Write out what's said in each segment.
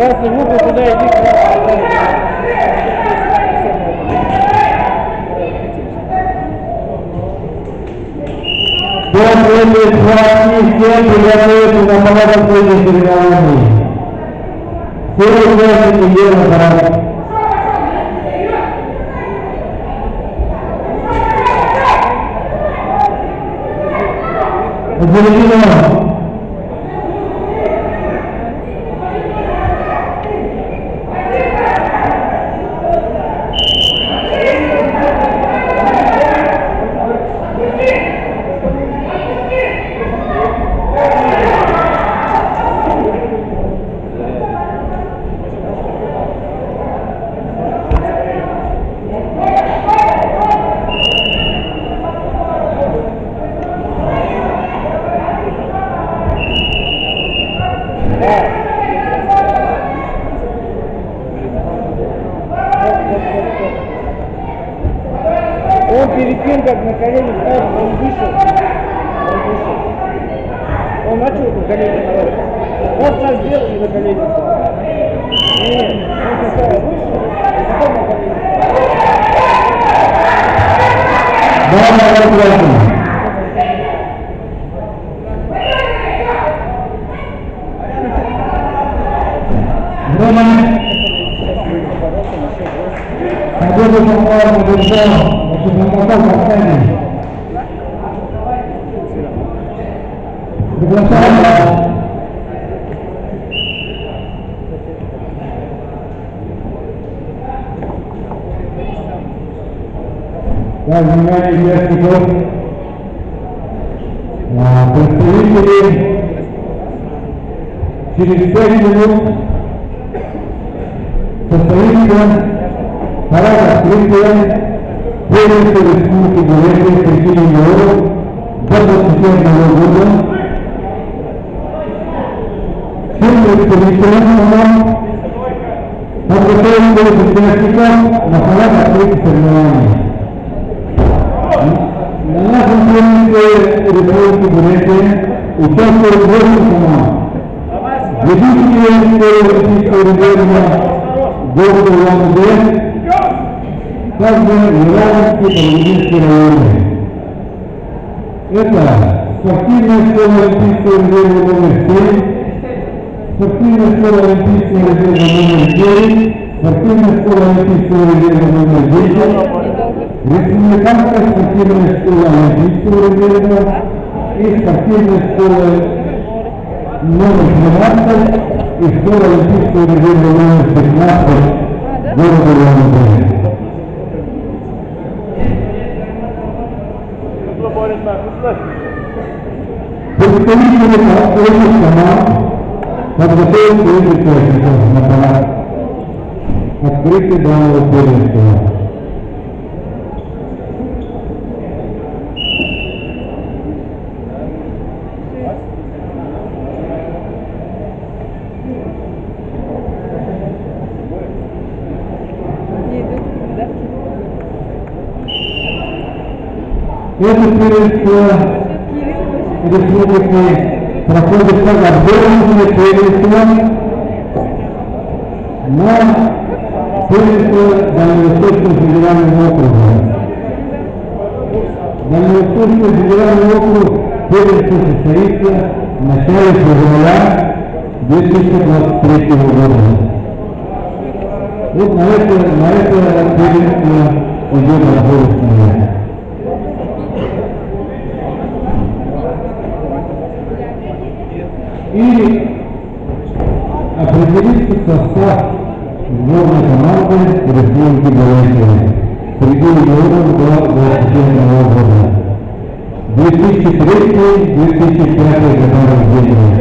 Красный угол, туда иди. После схватки все приготовятся на половину соревнований. Все участники Евро. Заведено. Он перед тем, как на колени встал, он вышел. Он начал на колени встать. Он сейчас сделал и на колени встал. Нет, он сначала вышел, и потом на колени Так, внимание участников, представители через 5 минут состоится парад открытия Первенства Республики Бурятия среди юниоров до 21 года. Всем представителям подготовить участников на парад открытия соревнований. На нашем первенстве Республики Бурятия участвует 8 команд. Ведущие Олимпийского резерва города Улан-Удэ, также Мировский Павловинский районы. Это спортивная школа Олимпийского резерва номер 7, спортивная школа Олимпийского резерва номер 9, спортивная школа Олимпийского резерва номер 10, Республиканская спортивная школа Олимпийского резерва и спортивная школа номер 12 и школа Олимпийского резерва номер 15 города Улан-Удэ. Представители этих команд подготовят своих участников на парад открытия данного первенства. Это первенство республики проходит как отборочное первенство на первенство Дальневосточного федерального округа. Дальневосточный федеральный округ первенство состоится в начале февраля 2023 года. Вот на это первенство идет отборочное. И определится состав сборной команды Республики Бурятия среди юниоров до 21 года. 2003-2005 года рождения.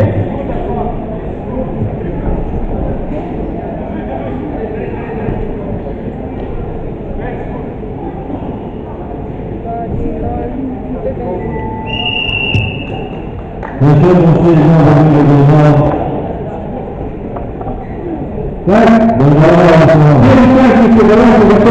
Начальник следственного управления. Так, давайте, давайте,